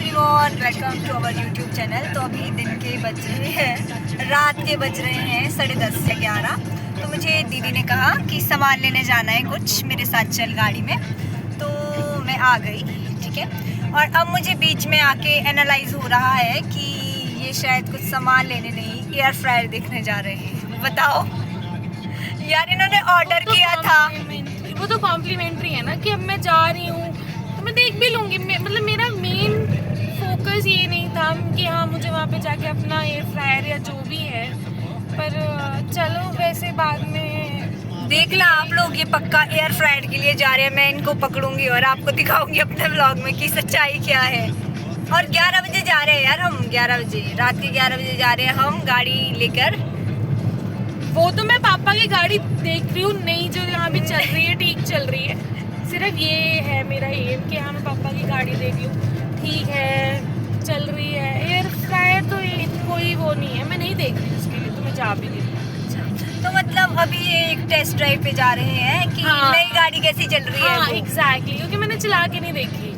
Everyone, welcome to our YouTube channel. तो अभी दिन के बज रहे हैं, रात के बज रहे हैं 10:30 से 11। तो मुझे दीदी ने कहा कि सामान लेने जाना है कुछ, मेरे साथ चल गाड़ी में। तो मैं आ गई, ठीक है। और अब मुझे बीच में आके एनालाइज हो रहा है कि ये शायद कुछ सामान लेने नहीं, एयर फ्रायर देखने जा रहे हैं। बताओ यार, इन्होंने ऑर्डर किया था। वो तो कॉम्प्लीमेंट्री है ना कि अब मैं जा रही हूँ तो मैं देख भी लूँगी। मतलब मेरा मेन फोकस ये नहीं था कि हाँ मुझे वहाँ पे जाके अपना एयर फ्रायर या जो भी है, पर चलो वैसे बाद में देखना आप लोग, ये पक्का एयर फ्रायर के लिए जा रहे हैं। मैं इनको पकड़ूंगी और आपको दिखाऊंगी अपने व्लॉग में कि सच्चाई क्या है। और 11 बजे जा रहे हैं यार हम, 11 बजे, रात के 11 बजे जा रहे हैं हम गाड़ी लेकर। वो तो मैं पापा की गाड़ी देख रही हूँ, नहीं जो यहाँ भी चल रही है ठीक चल रही है। सिर्फ ये है मेरा एम कि हाँ मैं पापा की गाड़ी देख लूँ, ठीक है चल रही है। एयर फ्रायर तो ये कोई वो नहीं है, मैं नहीं देख रही उसके लिए, तो मैं जा भी नहीं। तो मतलब अभी ये एक टेस्ट ड्राइव पे जा रहे हैं कि हाँ, नई गाड़ी कैसी चल रही है हाँ वो। एग्जैक्टली, क्योंकि मैंने चला के नहीं देखी।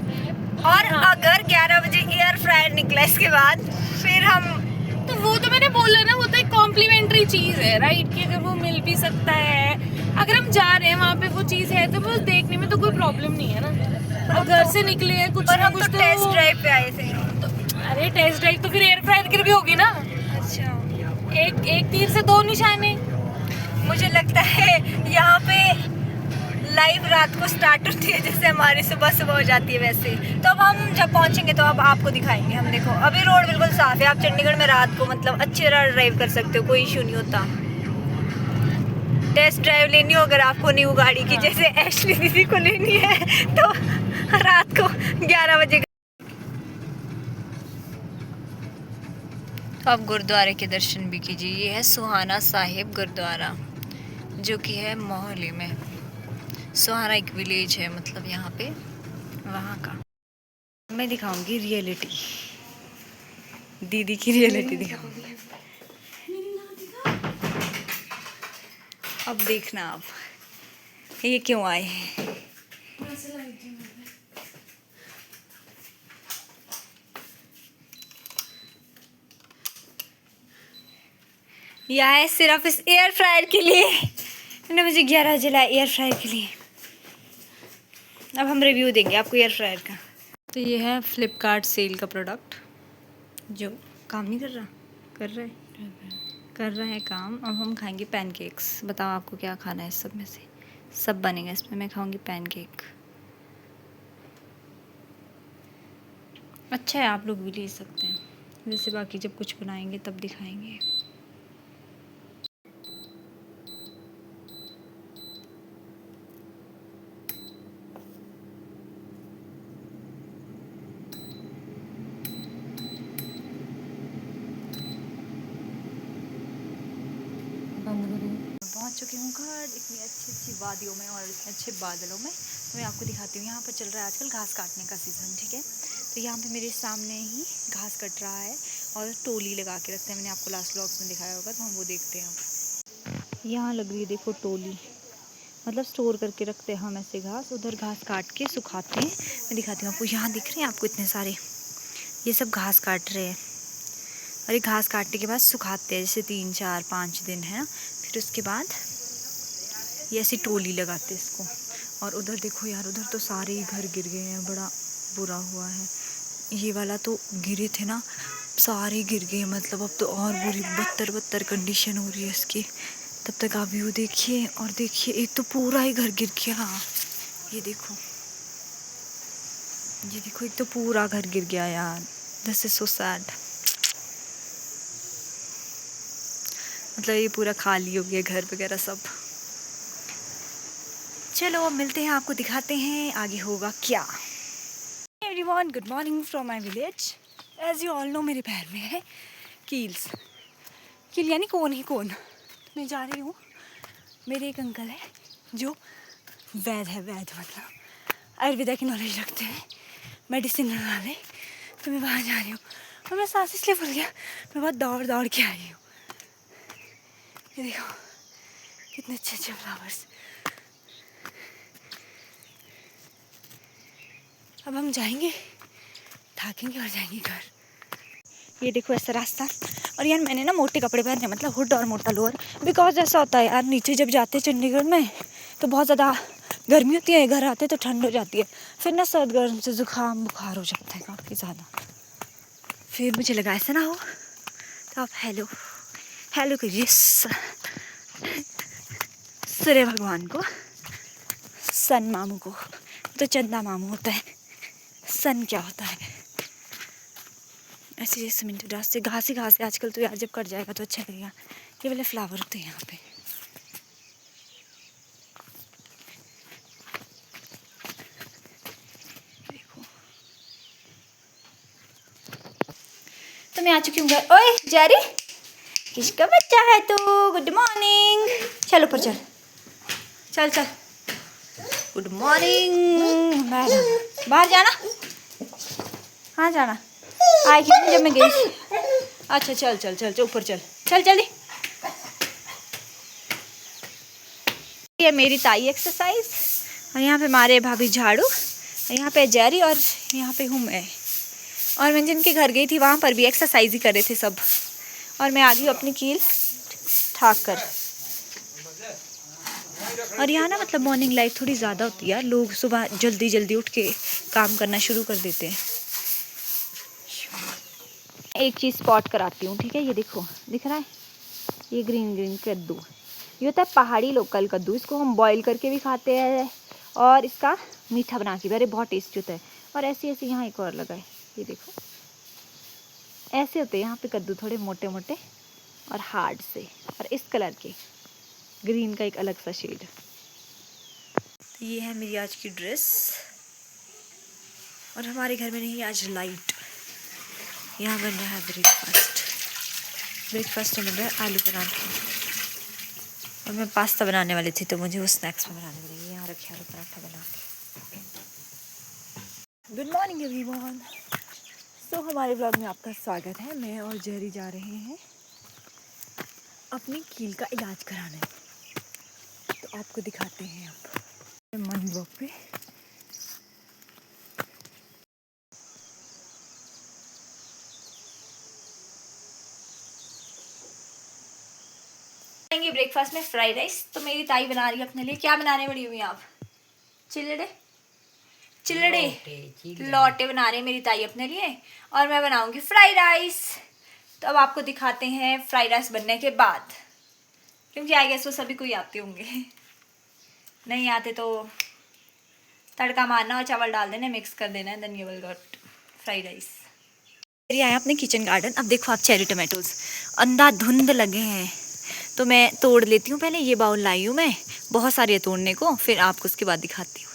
और हाँ। अगर 11 बजे एयर फ्रायर निकला इसके बाद, फिर हम तो वो तो मैंने बोला ना, वो तो एक कॉम्प्लीमेंट्री चीज है राइट, कि अगर वो मिल भी सकता है, अगर हम जा रहे हैं वहाँ पे वो चीज है तो बस देखने में तो कोई प्रॉब्लम नहीं है ना। और घर से निकले हैं कुछ और ना हम कुछ तो टेस्ट ड्राइव पे आए थे। अरे टेस्ट ड्राइव तो फिर एयर फ्रायर की भी होगी ना। अच्छा, एक एक तीर से दो निशाने। मुझे लगता है यहाँ पे लाइव रात को स्टार्ट होती है जैसे हमारी सुबह सुबह हो जाती है वैसे। तो अब हम जब पहुँचेंगे तो अब आपको दिखाएंगे हम। देखो अभी रोड बिल्कुल साफ है, आप चंडीगढ़ में रात को मतलब अच्छी तरह ड्राइव कर सकते हो, कोई इशू नहीं होता। टेस्ट ड्राइव लेनी हो अगर आपको न्यू गाड़ी की, जैसे एशली दीदी को लेनी है, तो रात को 11 बजे। तो आप गुरुद्वारे के दर्शन भी कीजिए। ये है सुहाना साहिब गुरुद्वारा, जो कि है मोहाली में। सुहाना एक विलेज है, मतलब यहाँ पे वहाँ का। मैं दिखाऊंगी रियलिटी, दीदी की रियलिटी दिखाऊंगी। अब देखना आप ये क्यों आए हैं। यह है सिर्फ इस एयर फ्रायर के लिए। मैंने मुझे 11 बजे लाया एयर फ्रायर के लिए। अब हम रिव्यू देंगे आपको एयर फ्रायर का। तो ये है फ्लिपकार्ट सेल का प्रोडक्ट, जो काम नहीं कर रहा, कर रहा है काम। अब हम खाएंगे पैनकेक्स। बताओ आपको क्या खाना है इस सब में से? सब बनेगा इसमें, मैं खाऊंगी पैनकेक। अच्छा है, आप लोग भी ले सकते हैं। वैसे बाकी जब कुछ बनाएंगे तब दिखाएंगे। पहुंच चुकी हूँ घर, इतनी अच्छी अच्छी वादियों में और इतने अच्छे बादलों में। तो मैं आपको दिखाती हूँ। यहाँ पर चल रहा है आजकल घास काटने का सीज़न, ठीक है। तो यहाँ पे मेरे सामने ही घास कट रहा है और टोली लगा के रखते हैं। मैंने आपको लास्ट व्लॉग्स में दिखाया होगा, तो हम वो देखते हैं। अब यहाँ लग रही है, देखो टोली, मतलब स्टोर करके रखते हैं हम ऐसे घास। उधर घास काट के सुखाते हैं। मैं दिखाती हूँ आपको। यहाँ दिख रहे हैं आपको इतने सारे, ये सब घास काट रहे हैं। और ये घास काटने के बाद सुखाते हैं, जैसे 3 4 5 दिन है ना। फिर उसके बाद ये ऐसी टोली लगाते इसको। और उधर देखो यार, उधर तो सारे ही घर गिर गए हैं, बड़ा बुरा हुआ है। ये वाला तो गिरे थे ना, सारे गिर गए। मतलब अब तो और बुरी बदतर कंडीशन हो रही है इसकी। तब तक आप व्यू देखिए। और देखिए, एक तो पूरा ही घर गिर गया। ये देखो, ये देखो, एक तो पूरा घर गिर गया यार। This is so sad. मतलब ये पूरा खाली हो गया घर वगैरह सब। चलो अब मिलते हैं, आपको दिखाते हैं आगे होगा क्या। Everyone, good morning from my village. As you all know, मेरे पैर में है कील्स। कील यानी कोन ही कोन। मैं जा रही हूँ, मेरे एक अंकल है जो वैद है, वैद मतलब आयुर्वेदा की नॉलेज रखते हैं, मेडिसिन वाले। तो मैं वहाँ जा रही हूँ और मैं सांस इसलिए भूल गया, मैं बहुत दौड़ दौड़ के आई हूँ। ये देखो कितने अच्छे अच्छे फ्लावर्स। अब हम जाएंगे, थाकेंगे और जाएंगे घर। ये देखो ऐसा रास्ता। और यार मैंने ना मोटे कपड़े पहने, मतलब हुड और मोटा लोअर, बिकॉज ऐसा होता है यार नीचे जब जाते हैं चंडीगढ़ में तो बहुत ज़्यादा गर्मी होती है, घर आते तो ठंड हो जाती है, फिर ना सर्द गर्म से ज़ुकाम बुखार हो जाता है काफ़ी ज़्यादा। फिर मुझे लगा ऐसा ना हो तो आप हेलो हेलो करिए सूर्य भगवान को, सन मामू को। तो चंदा मामू होता है, सन क्या होता है। ऐसे जैसे मिनट रास्ते घास ही घास है आजकल तो यार, जब कट जाएगा तो अच्छा लगेगा। ये वाले फ्लावर होते हैं यहाँ पे। देखो तो मैं आ चुकी हूँ घर। ओए जारी, किसका बच्चा है तू? Good morning. चल ऊपर चल, चल चल। Good morning. बाहर जाना? कहाँ जाना? आई थी जब मैं गई। अच्छा चल चल चल ऊपर चल, चल जल्दी। ये मेरी ताई एक्सरसाइज, और यहाँ पे मारे भाभी झाड़ू, यहाँ पे जैरी, और यहाँ पे हूँ मैं। और मैं जिनके घर गई थी वहाँ पर भी एक्सरसाइज ही कर रहे थे सब, और मैं आ गई अपनी कील ठाक कर। और यहाँ ना मतलब मॉर्निंग लाइफ थोड़ी ज़्यादा होती है यार, लोग सुबह जल्दी जल्दी उठ के काम करना शुरू कर देते हैं। एक चीज़ स्पॉट कराती हूँ, ठीक है? ये देखो दिख रहा है, ये ग्रीन ग्रीन कद्दू, ये होता है पहाड़ी लोकल कद्दू। इसको हम बॉईल करके भी खाते हैं और इसका मीठा बना के भी, अरे बहुत टेस्टी होता है। और ऐसे ऐसे यहाँ एक और लगा है, ये देखो ऐसे होते हैं यहाँ पे कद्दू, थोड़े मोटे मोटे और हार्ड से, और इस कलर के ग्रीन का एक अलग सा शेड। तो ये है मेरी आज की ड्रेस, और हमारे घर में नहीं आज लाइट। यहाँ बन रहा है ब्रेकफास्ट में बन रहा है आलू पराठा, और मैं पास्ता बनाने वाली थी तो मुझे वो स्नैक्स में बनाने पड़ेगी। यहाँ रखे आलू पराठा बना के। Good morning everyone. तो हमारे ब्लॉग में आपका स्वागत है। मैं और जेरी जा रहे हैं अपनी कील का इलाज कराने, तो आपको दिखाते हैं अब मन ब्लॉग पे। ब्रेकफास्ट में फ्राइड राइस, तो मेरी ताई बना रही है अपने लिए। क्या बनाने बड़ी हुई आप? चिल्लड़े लौटे बना रहे हैं मेरी ताई अपने लिए, और मैं बनाऊंगी फ्राइड राइस। तो अब आपको दिखाते हैं फ्राइड राइस बनने के बाद, क्योंकि आई गेस वो सभी को ही आते होंगे, नहीं आते तो तड़का मारना और चावल डाल देना, मिक्स कर देना, then you will got fried rice. ये आया अपने किचन गार्डन। अब देखो आप चेरी टमाटोज अंधाधुंध लगे हैं, तो मैं तोड़ लेती हूँ पहले। ये बाउल लाई हूँ मैं, बहुत सारे तोड़ने को, फिर आपको उसके बाद दिखाती हूँ।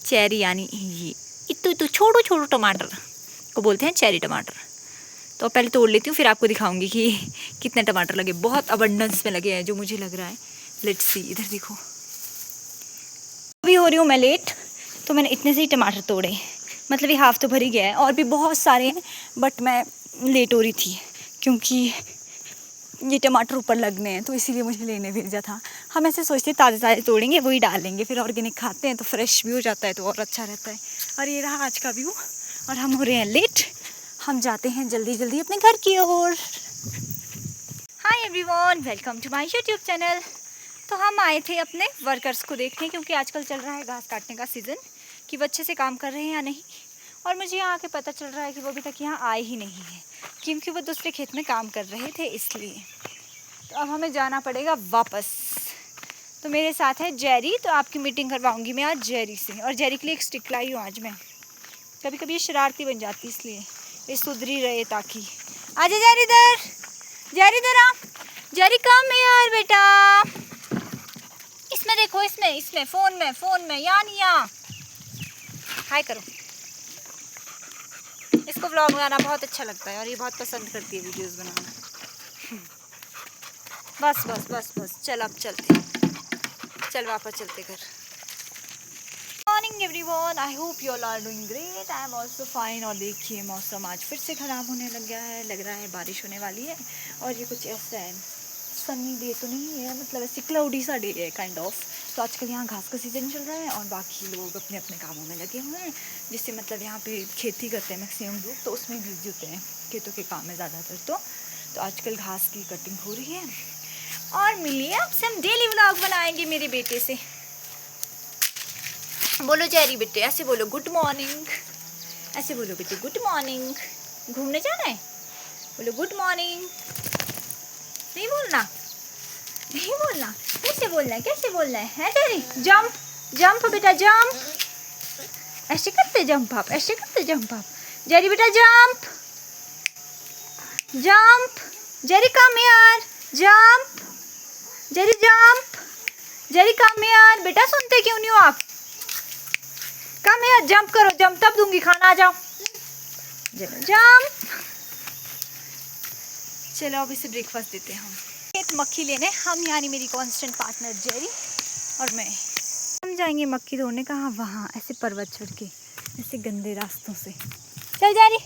चेरी यानी ये इतू छोटो छोटो टमाटर को बोलते हैं चेरी टमाटर। तो पहले तोड़ लेती हूँ, फिर आपको दिखाऊंगी कि कितने टमाटर लगे। बहुत अबंडेंस में लगे हैं जो मुझे लग रहा है। लेट्स सी, इधर देखो। अभी हो रही हूँ मैं लेट, तो मैंने इतने से ही टमाटर तोड़े, मतलब ये हाफ तो भर ही गया है, और भी बहुत सारे हैं, बट मैं लेट हो रही थी क्योंकि ये टमाटर ऊपर लगने हैं, तो इसीलिए मुझे लेने भेजा था। हम ऐसे सोचते हैं ताज़े ताज़े तोड़ेंगे वही डालेंगे, फिर ऑर्गेनिक खाते हैं तो फ्रेश भी हो जाता है, तो और अच्छा रहता है। और ये रहा आज का व्यू, और हम हो रहे हैं लेट। हम जाते हैं जल्दी जल्दी अपने घर की ओर। Hi everyone, welcome to my YouTube channel. तो हम आए थे अपने वर्कर्स को देखने, क्योंकि आजकल चल रहा है घास काटने का सीज़न, कि वो अच्छे से काम कर रहे हैं या नहीं। और मुझे यहाँ आके पता चल रहा है कि वो अभी तक यहाँ आए ही नहीं है, क्योंकि वो दूसरे खेत में काम कर रहे थे, इसलिए। तो अब हमें जाना पड़ेगा वापस। तो मेरे साथ है जेरी, तो आपकी मीटिंग करवाऊंगी मैं आज जेरी से। और जेरी के लिए एक स्टिक लाई हूँ आज मैं, कभी कभी ये शरारती बन जाती, इसलिए ये सुधरी रहे ताकि। आजा जेरी इधर, जेरी इधर आ, जेरी कम यार बेटा। इसमें देखो, इसमें फ़ोन में यानिया हाय करो। इसको व्लॉग बनाना बहुत अच्छा लगता है और ये बहुत पसंद करती है वीडियोस बनाना। बस बस बस बस, चल अब चलते, चल वापस चलते घर। Morning everyone, I hope you all are doing great. I am also fine. और देखिए मौसम आज फिर से ख़राब होने लग गया है, लग रहा है बारिश होने वाली है। और ये कुछ ऐसा है, सनी डे तो नहीं है, मतलब ऐसे क्लाउडी सा डे है काइंड ऑफ। तो आजकल यहाँ घास का सीज़न चल रहा है और बाकी लोग अपने अपने कामों में लगे हुए हैं, जिससे मतलब यहाँ पे खेती करते हैं मैक्सिमम लोग, तो उसमें बिजी होते हैं, खेतों के काम में ज़्यादातर। तो आजकल घास की कटिंग हो रही है। और मिलिए आपसे, हम डेली व्लॉग बनाएंगे मेरे बेटे से। बोलो जेरी बेटे, ऐसे बोलो गुड मॉर्निंग, ऐसे बोलो बेटे गुड मॉर्निंग। घूमने जाना है, बोलो गुड मॉर्निंग। नहीं बोलना, नहीं बोलना, कैसे बोलना है, कैसे बोलना है जेरी? जंप जंप बेटा जंप, ऐसे करते जंप आप, ऐसे करते जंप आप। जेरी बेटा जंप जंप, जेरी कम यार, जंप जेरी जंप, जेरी कम यार। बेटा सुनते क्यों नहीं हो आप? कम यार, जंप करो, जंप तब दूंगी खाना, आ जाओ। जंप। चलो अब इसे ब्रेकफास्ट देते हैं हम। एक मक्खी लेने हम, यानी मेरी कांस्टेंट पार्टनर जेरी और मैं। हम जाएंगे मक्खी तोड़ने, कहाँ? वहाँ ऐसे पर्वत चढ़ के, ऐसे गंदे रास्तों से। चल जेरी।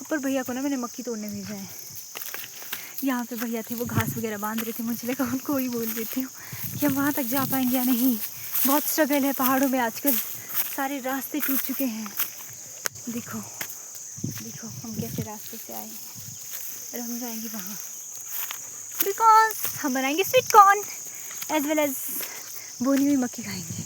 ऊपर भैया को ना मैंने मक्खी तोड़ने भेजा है। यहाँ पे भैया थे, वो घास वगैरह बांध रहे थे, मुझे लगा उनको ही बोल देती हूँ कि हम वहाँ तक जा पाएंगे या नहीं। बहुत स्ट्रगल है पहाड़ों में आजकल, सारे रास्ते टूट चुके हैं। देखो देखो हम कैसे रास्ते से आए हैं, और हम जाएंगे वहाँ बिकॉज हम बनाएंगे sweet corn as well as बोनी हुई मक्खी खाएंगे।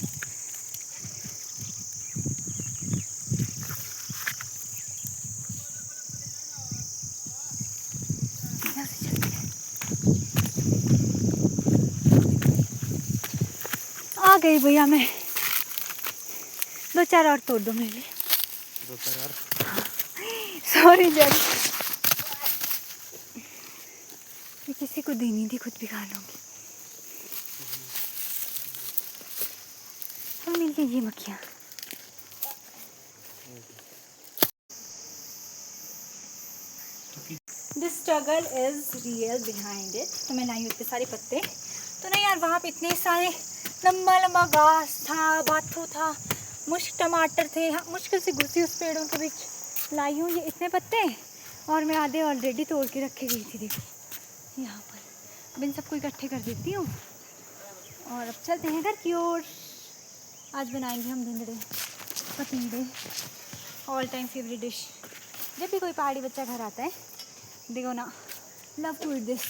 आ गई भैया, मैं 2-4 और तोड़ दो मेरे लिए। 2-4 और? सॉरी जब मैं किसी को दी नहीं थी, खुद भी खा लूँगी। हम मिलके ये मक्खियाँ। This struggle is real behind it. तो मैं लाई इतने सारे पत्ते, तो नहीं यार वहाँ पे इतने सारे लंबा लंबा घास था, बाथू था, मुश्क टमाटर थे, मुश्किल से घुसी उस पेड़ों के बीच लाई हूँ ये इतने पत्ते। और मैं आधे ऑलरेडी तोड़ के रखे गई थी, देखो यहाँ पर। अब इन सबको इकट्ठे कर देती हूँ और अब चलते हैं घर की ओर। आज बनाएंगे हम भिंडे पतीले, ऑल टाइम फेवरेट डिश। जब भी कोई पहाड़ी बच्चा घर आता है, देखो ना, लव टू ईट दिस।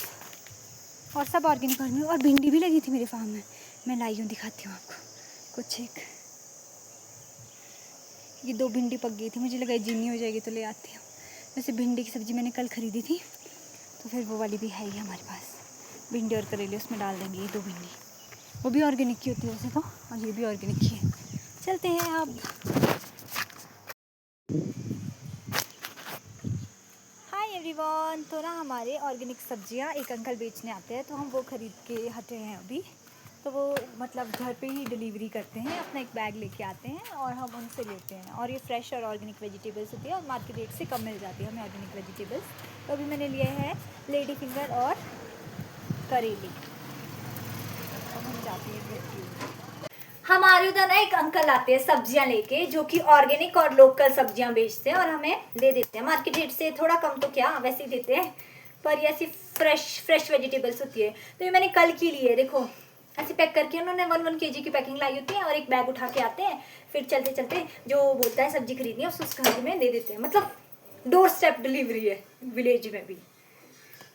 और सब ऑर्गेनिक ऑर्गेनिक। और भिंडी भी लगी थी मेरे फार्म में, मैं लाई हूँ, दिखाती हूँ आपको कुछ। एक ये 2 भिंडी पक गई थी, मुझे लगा जिन्नी हो जाएगी तो ले आती हूँ। वैसे भिंडी की सब्ज़ी मैंने कल ख़रीदी थी, तो फिर वो वाली भी है ही हमारे पास। भिंडी और करेले उसमें डाल देंगे, ये 2 भिंडी। वो भी ऑर्गेनिक की होती है वैसे तो, और ये भी ऑर्गेनिक की है। चलते हैं अब। Hi everyone. तो ना हमारे ऑर्गेनिक सब्जियां एक अंकल बेचने आते हैं, तो हम वो ख़रीद के हटे हैं अभी। तो वो मतलब घर पे ही डिलीवरी करते हैं, अपना एक बैग लेके आते हैं और हम उनसे लेते हैं। और ये फ्रेश और ऑर्गेनिक वेजिटेबल्स होती है और मार्केट रेट से कम मिल जाती है हमें ऑर्गेनिक वेजिटेबल्स। तो अभी मैंने लिए हैं लेडी फिंगर और करेली। अब हम जाते हैं घर की ओर। हमारे उधर ना एक अंकल आते हैं सब्जियां लेके, जो कि ऑर्गेनिक और लोकल सब्जियां बेचते हैं और हमें दे देते हैं मार्केट रेट से, थोड़ा कम तो क्या वैसे ही देते हैं, पर ये ऐसी फ्रेश वेजिटेबल्स होती है। तो ये मैंने कल की ली है, देखो ऐसे पैक करके उन्होंने 1 kg की पैकिंग लाई होती है और एक बैग उठा के आते हैं। फिर चलते चलते जो बोलता है सब्जी खरीदनी है उसको घर में दे देते हैं, मतलब डोर स्टेप डिलीवरी है विलेज में भी।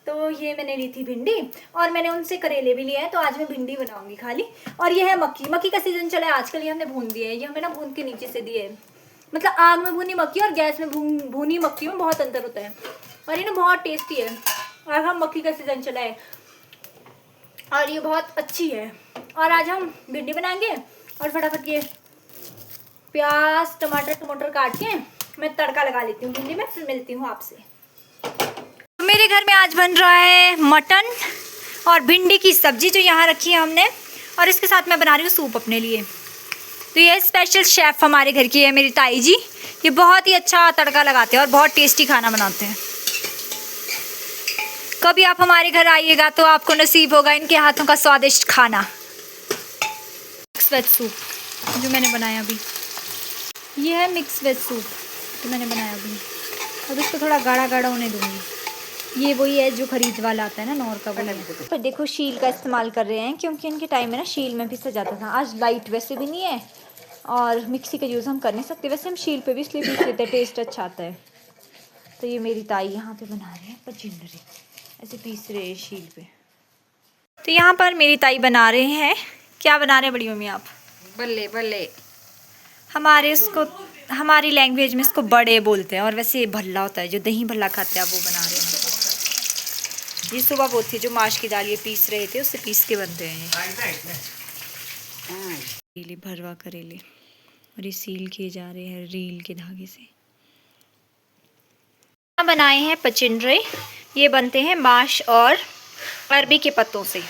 तो ये मैंने ली थी भिंडी, और मैंने उनसे करेले भी लिए हैं, तो आज मैं भिंडी बनाऊंगी खाली। और ये है मक्की का सीजन चला है आजकल, ये हमने भून दिया है, ये हमें ना भून के नीचे से दिए है। मतलब आग में भुनी मक्की और गैस में भुनी मक्की में बहुत अंतर होता है, और ये ना बहुत टेस्टी है। और हम मक्की का सीजन चला है और ये बहुत अच्छी है। और आज हम भिंडी बनाएंगे और फटाफट ये प्याज टमाटर काट के मैं तड़का लगा लेती हूँ भिंडी में, फिर मिलती हूँ आपसे। मेरे घर में आज बन रहा है मटन और भिंडी की सब्जी जो यहाँ रखी है हमने, और इसके साथ मैं बना रही हूँ सूप अपने लिए। तो ये स्पेशल शेफ़ हमारे घर की है मेरी ताई जी, ये बहुत ही अच्छा तड़का लगाते हैं और बहुत टेस्टी खाना बनाते हैं। कभी आप हमारे घर आइएगा तो आपको नसीब होगा इनके हाथों का स्वादिष्ट खाना। मिक्स वेज सूप जो मैंने बनाया अभी, ये है मिक्स वेज सूप जो मैंने बनाया अभी। और उसको थोड़ा गाढ़ा गाढ़ा होने दूँगी। ये वही है जो खरीद वाला आता है ना, नॉर का वाला। पर देखो शील का इस्तेमाल कर रहे हैं क्योंकि इनके टाइम में ना शील में पिसा जाता था। आज लाइट वैसे भी नहीं है और मिक्सी का यूज़ हम कर नहीं सकते, वैसे हम शील पे भी इसलिए पीस लेते हैं, टेस्ट अच्छा आता है। तो ये मेरी ताई यहाँ पे बना रहे हैं पचिंडरे, ऐसे पीस रहे हैं शील पे। तो यहाँ पर मेरी ताई बना रहे हैं, क्या बना रहे हैं बड़ी मम्मी आप? बल्ले बल्ले। हमारे उसको, हमारी लैंग्वेज में इसको बड़े बोलते हैं, और वैसे ये भल्ला होता है जो दही भल्ला खाते हैं, वो बना रहे हैं। ये सुबह वो थी जो माश की दाल ये पीस रहे थे, उससे पीस के बनते हैं ये। करेले, भरवा करेले, और ये सील किए जा रहे हैं रील के धागे से। बनाए हैं पचिंडरे, ये बनते हैं माश और अरबी के पत्तों से।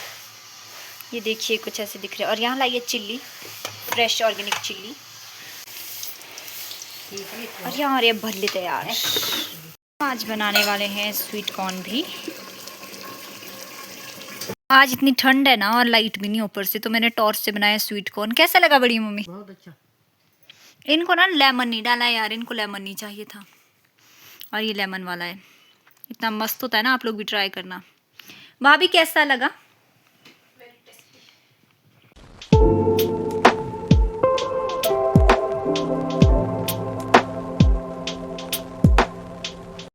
ये देखिए कुछ ऐसे दिख रहे हैं। और यहाँ लाइए चिल्ली, फ्रेश ऑर्गेनिक चिल्ली, और यहाँ और ये भल्ले तैयार। आज बनाने वाले हैं स्वीट कॉर्न भी। आज इतनी ठंड है ना और लाइट भी नहीं ऊपर से, तो मैंने टॉर्च से बनाया स्वीट कॉर्न। कैसा लगा बड़ी मम्मी? बहुत अच्छा। इनको ना लेमन नहीं डाला यार, इनको लेमन नहीं चाहिए था, और ये लेमन वाला है। इतना मस्त होता है ना, आप लोग भी ट्राई करना। भाभी कैसा लगा?